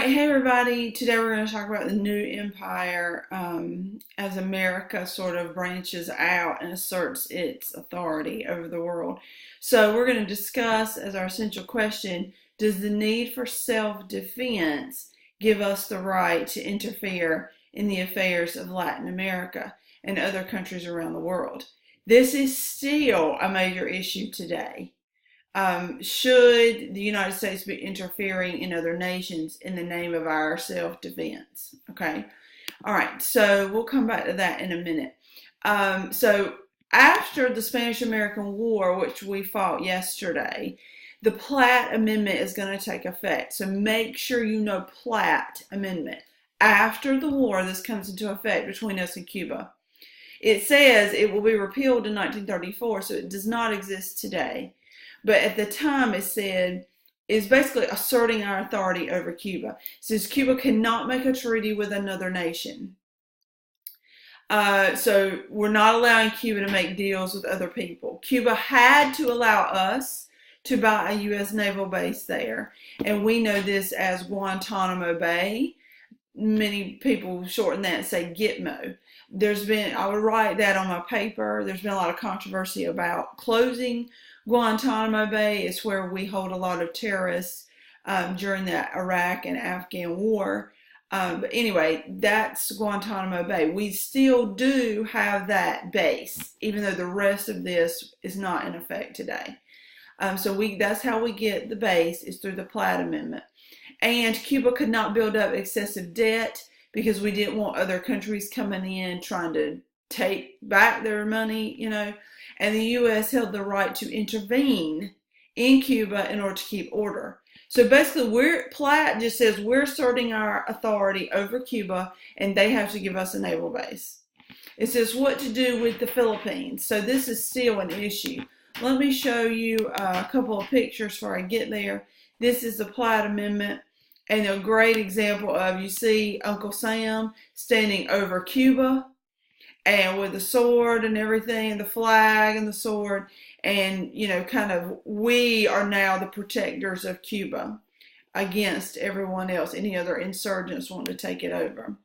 right, hey everybody. Today we're going to talk about the new empire as America sort of branches out and asserts its authority over the world. So we're going to discuss as our essential question, does the need for self-defense give us the right to interfere in the affairs of Latin America and other countries around the world? This is still a major issue today. Should the United States be interfering in other nations in the name of our self-defense? Okay. All right. So we'll come back to that in a minute. So after the Spanish-American War, which we fought yesterday, the Platt Amendment is going to take effect. So make sure you know Platt Amendment. After the war, this comes into effect between us and Cuba. It says it will be repealed in 1934, so it does not exist today. But at the time it said, is basically asserting our authority over Cuba. It says Cuba cannot make a treaty with another nation. So we're not allowing Cuba to make deals with other people. Cuba had to allow us to buy a U.S. naval base there. And we know this as Guantanamo Bay. Many people shorten that and say Gitmo. I would write that on my paper. There's been a lot of controversy about closing Guantanamo Bay. It's where we hold a lot of terrorists during the Iraq and Afghan war. But anyway, that's Guantanamo Bay. We still do have that base, even though the rest of this is not in effect today. That's how we get the base, is through the Platt Amendment. And Cuba could not build up excessive debt because we didn't want other countries coming in trying to take back their money, and the U.S. held the right to intervene in Cuba in order to keep order. So basically, Platt just says we're asserting our authority over Cuba, and they have to give us a naval base. It says what to do with the Philippines. So this is still an issue. Let me show you a couple of pictures before I get there. This is the Platt Amendment, and a great example of, you see Uncle Sam standing over Cuba, and with the sword and everything, the flag and the sword, and, we are now the protectors of Cuba against everyone else, any other insurgents want to take it over.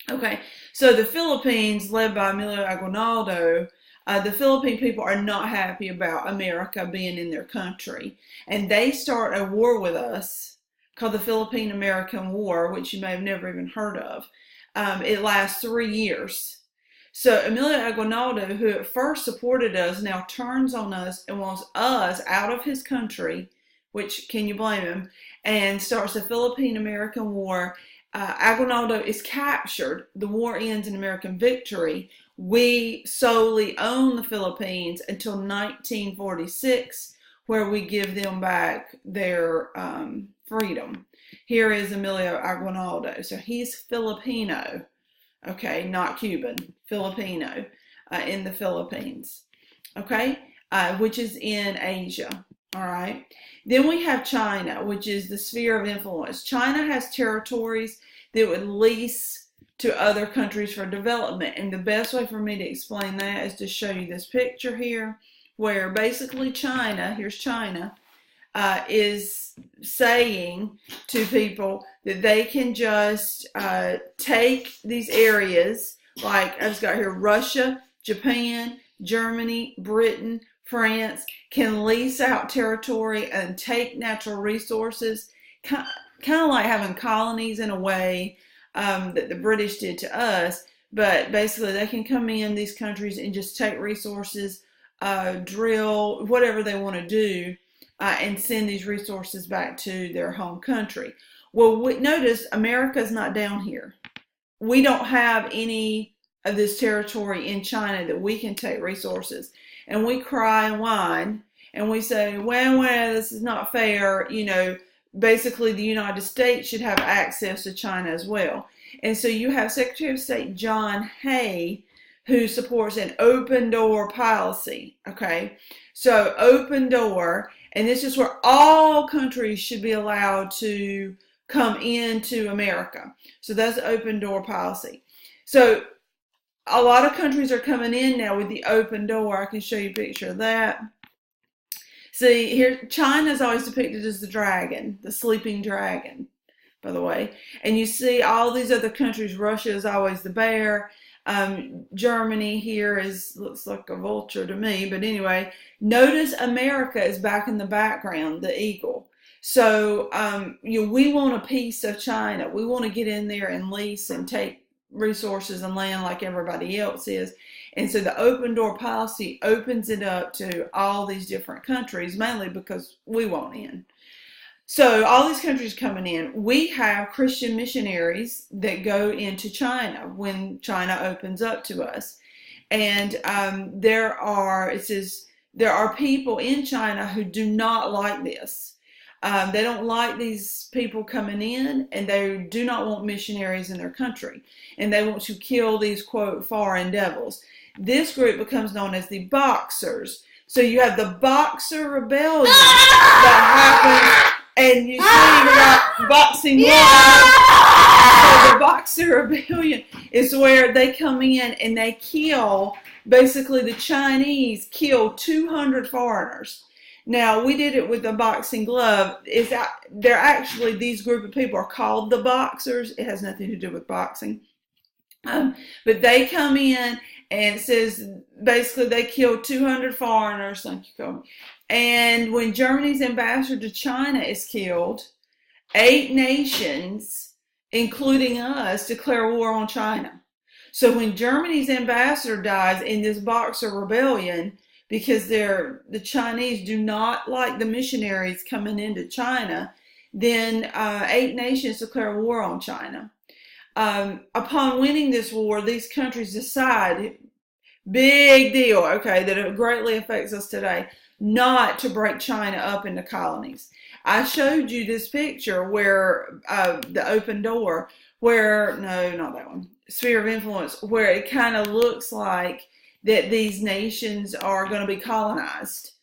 Okay, so the Philippines, led by Emilio Aguinaldo, the Philippine people are not happy about America being in their country, and they start a war with us called the Philippine-American War, which you may have never even heard of. It lasts 3 years. So Emilio Aguinaldo, who at first supported us, now turns on us and wants us out of his country, which, can you blame him, and starts the Philippine-American War. Aguinaldo is captured. The war ends in American victory. We solely own the Philippines until 1946, where we give them back their freedom. Here is Emilio Aguinaldo. So he's Filipino. Okay, not Cuban, Filipino, in the Philippines, okay, which is in Asia, all right. Then we have China, which is the sphere of influence. China has territories that would lease to other countries for development, and the best way for me to explain that is to show you this picture here, where basically China, here's China, is saying to people that they can just take these areas, like I've just got here, Russia, Japan, Germany, Britain, France, can lease out territory and take natural resources, kind of like having colonies in a way that the British did to us, but basically they can come in these countries and just take resources, drill, whatever they want to do, and send these resources back to their home country. Well, notice America's not down here. We don't have any of this territory in China that we can take resources. And we cry and whine, and we say, well, this is not fair. Basically the United States should have access to China as well. And so you have Secretary of State John Hay, who supports an open door policy, okay? So open door, and this is where all countries should be allowed to come into America. So that's the open door policy. So a lot of countries are coming in now with the open door. I can show you a picture of that. See, here, China is always depicted as the dragon, the sleeping dragon. by the way. And you see all these other countries. Russia is always the bear. Germany here looks like a vulture to me. But anyway, notice America is back in the background, the eagle. So we want a piece of China. We want to get in there and lease and take resources and land like everybody else is. And so the open door policy opens it up to all these different countries, mainly because we want in. So all these countries coming in, we have Christian missionaries that go into China when China opens up to us. And there are people in China who do not like this. They don't like these people coming in, and they do not want missionaries in their country. And they want to kill these, quote, foreign devils. This group becomes known as the Boxers. So you have the Boxer Rebellion that happens, and you see that boxing gloves. So the Boxer Rebellion is where they come in and they kill, basically the Chinese kill 200 foreigners. Now, we did it with the boxing glove. They're actually, these group of people are called the Boxers. It has nothing to do with boxing. But they come in, and it says basically they killed 200 foreigners. Thank you, Kobe. And when Germany's ambassador to China is killed, 8 nations, including us, declare war on China. So when Germany's ambassador dies in this Boxer Rebellion, because the Chinese do not like the missionaries coming into China, then 8 nations declare war on China. Upon winning this war, these countries decide, big deal, okay, that it greatly affects us today, not to break China up into colonies. I showed you this picture where the open door, no, not that one, sphere of influence, where it kind of looks like that these nations are going to be colonizing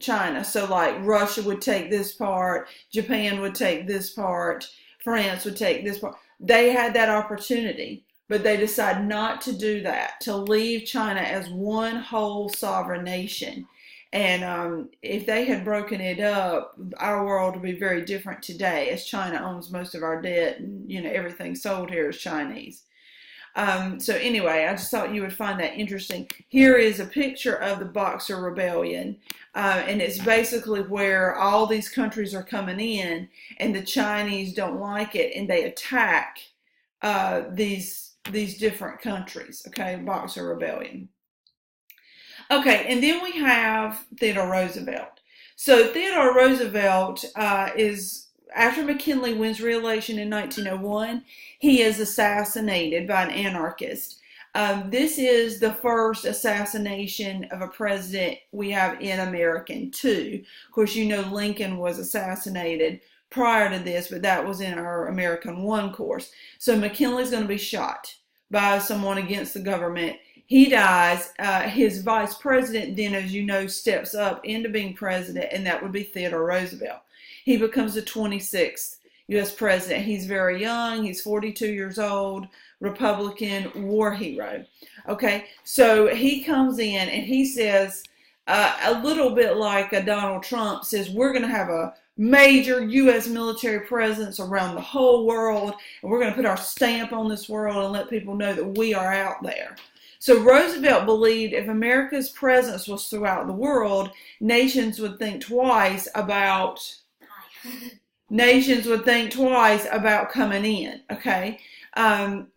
China. So like Russia would take this part, Japan would take this part, France would take this part. They had that opportunity, but they decided not to do that, to leave China as one whole sovereign nation. And if they had broken it up, our world would be very different today, as China owns most of our debt, and everything sold here is Chinese. So anyway, I just thought you would find that interesting. Here is a picture of the Boxer Rebellion, and it's basically where all these countries are coming in, and the Chinese don't like it, and they attack these different countries. Okay, Boxer Rebellion. Okay, and then we have Theodore Roosevelt. So Theodore Roosevelt is, after McKinley wins re-election in 1901, he is assassinated by an anarchist. This is the first assassination of a president we have in American too. Of course, Lincoln was assassinated prior to this, but that was in our American 1 course. So McKinley's going to be shot by someone against the government. He dies. His vice president then, as you know, steps up into being president, and that would be Theodore Roosevelt. He becomes the 26th U.S. president. He's very young. He's 42 years old, Republican war hero. Okay, so he comes in and he says, a little bit like Donald Trump says, we're going to have a major U.S. military presence around the whole world, and we're going to put our stamp on this world and let people know that we are out there. So Roosevelt believed if America's presence was throughout the world, nations would think twice about coming in, okay?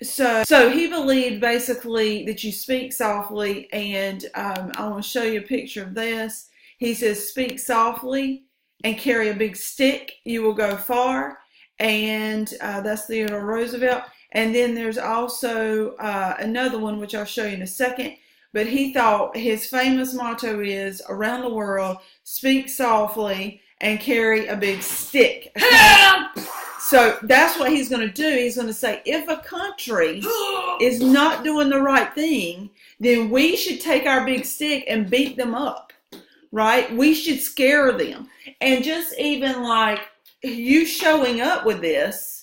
So he believed basically that you speak softly, and I want to show you a picture of this. He says, speak softly and carry a big stick, you will go far, and that's Theodore Roosevelt. And then there's also another one, which I'll show you in a second. But he thought his famous motto is, around the world, speak softly and carry a big stick. Okay? So that's what he's going to do. He's going to say, if a country is not doing the right thing, then we should take our big stick and beat them up, right? We should scare them. And just even like you showing up with this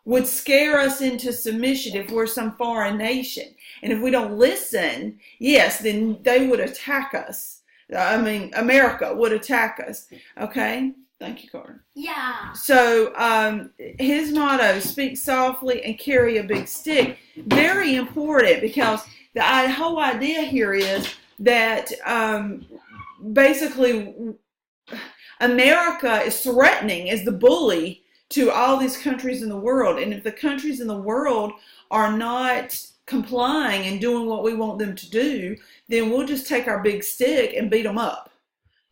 would scare us into submission if we're some foreign nation. And if we don't listen, yes, then they would attack us. I mean, America would attack us, okay? Thank you, Carter. Yeah. So his motto, speak softly and carry a big stick. Very important, because the whole idea here is that basically America is threatening as the bully to all these countries in the world. And if the countries in the world are not complying and doing what we want them to do, then we'll just take our big stick and beat them up,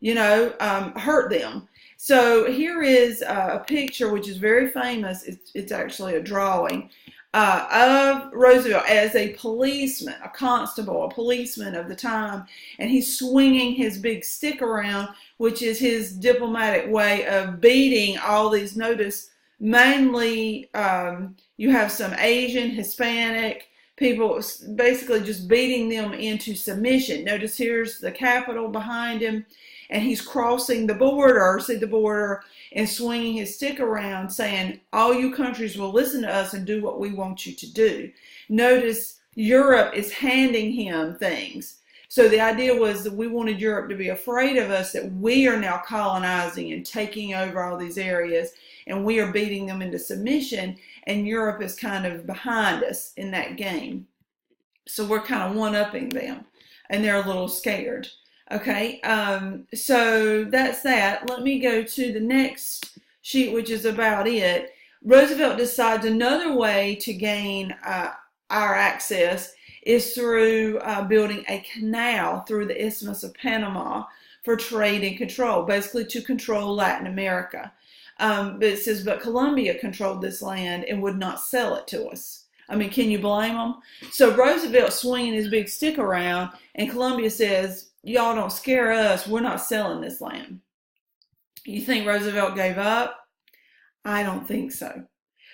hurt them. So here is a picture which is very famous. It's actually a drawing of Roosevelt as a policeman, a constable, a policeman of the time, and he's swinging his big stick around, which is his diplomatic way of beating all these. Notice, mainly you have some Asian, Hispanic people, basically just beating them into submission. Notice here's the Capitol behind him, and he's crossing the border, see the border, and swinging his stick around, saying, all you countries will listen to us and do what we want you to do. Notice Europe is handing him things. So the idea was that we wanted Europe to be afraid of us, that we are now colonizing and taking over all these areas, and we are beating them into submission, and Europe is kind of behind us in that game. So we're kind of one-upping them, and they're a little scared. Okay, so that's that. Let me go to the next sheet, which is about it. Roosevelt decides another way to gain our access is through building a canal through the Isthmus of Panama for trade and control, basically to control Latin America. But it says, but Colombia controlled this land and would not sell it to us. I mean, can you blame them? So Roosevelt swinging his big stick around, and Colombia says, y'all don't scare us. We're not selling this land. You think Roosevelt gave up? I don't think so.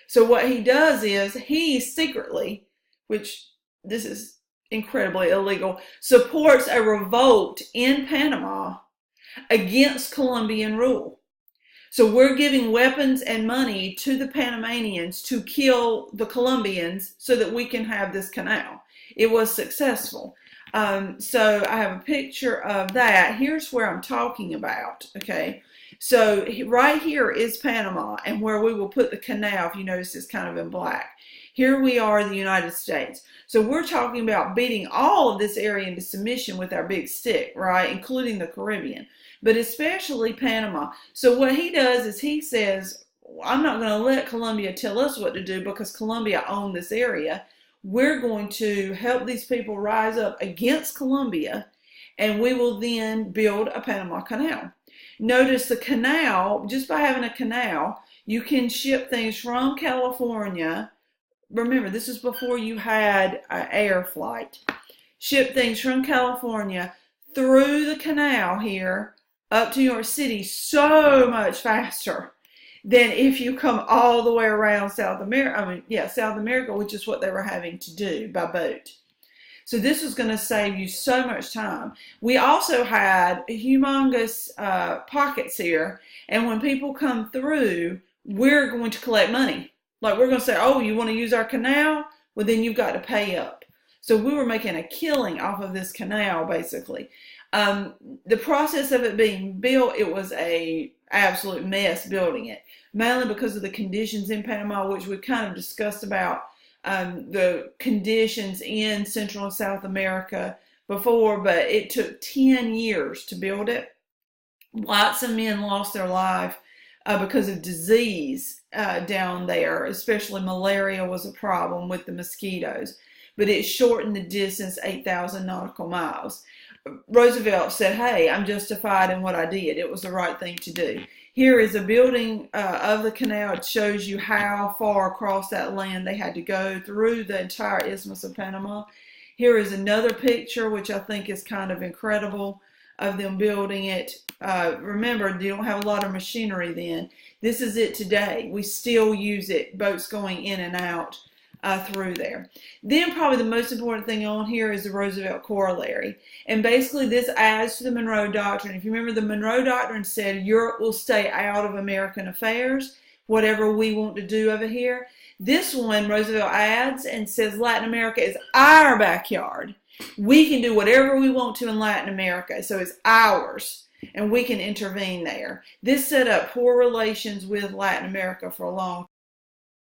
So what he does is he secretly, which this is incredibly illegal, supports a revolt in Panama against Colombian rule. So we're giving weapons and money to the Panamanians to kill the Colombians so that we can have this canal. It was successful. So I have a picture of that. Here's where I'm talking about, okay? So right here is Panama, and where we will put the canal, if you notice, it's kind of in black. Here we are in the United States. So we're talking about beating all of this area into submission with our big stick, right? Including the Caribbean, but especially Panama. So what he does is he says, I'm not going to let Colombia tell us what to do because Colombia owned this area. We're going to help these people rise up against Colombia, and we will then build a Panama Canal. Notice the canal, just by having a canal, you can ship things from California. Remember, this is before you had an air flight. Ship things from California through the canal here up to New York City so much faster than if you come all the way around South America. South America, which is what they were having to do by boat. So this is going to save you so much time. We also had humongous pockets here, and when people come through, we're going to collect money. Like we're going to say, oh, you want to use our canal? Well, then you've got to pay up. So we were making a killing off of this canal, basically. The process of it being built, it was a absolute mess building it, mainly because of the conditions in Panama, which we kind of discussed about the conditions in Central and South America before, but it took 10 years to build it. Lots of men lost their life because of disease down there, especially malaria was a problem with the mosquitoes, but it shortened the distance 8,000 nautical miles. Roosevelt said, hey, I'm justified in what I did. It was the right thing to do. Here is a building of the canal. It shows you how far across that land they had to go through the entire Isthmus of Panama. Here is another picture, which I think is kind of incredible, of them building it. Remember, you don't have a lot of machinery then. This is it today. We still use it, boats going in and out through there. Then probably the most important thing on here is the Roosevelt Corollary. And basically this adds to the Monroe Doctrine. If you remember, the Monroe Doctrine said Europe will stay out of American affairs, whatever we want to do over here. This one, Roosevelt adds and says Latin America is our backyard. We can do whatever we want to in Latin America, so it's ours. and we can intervene there. This set up poor relations with Latin America for a long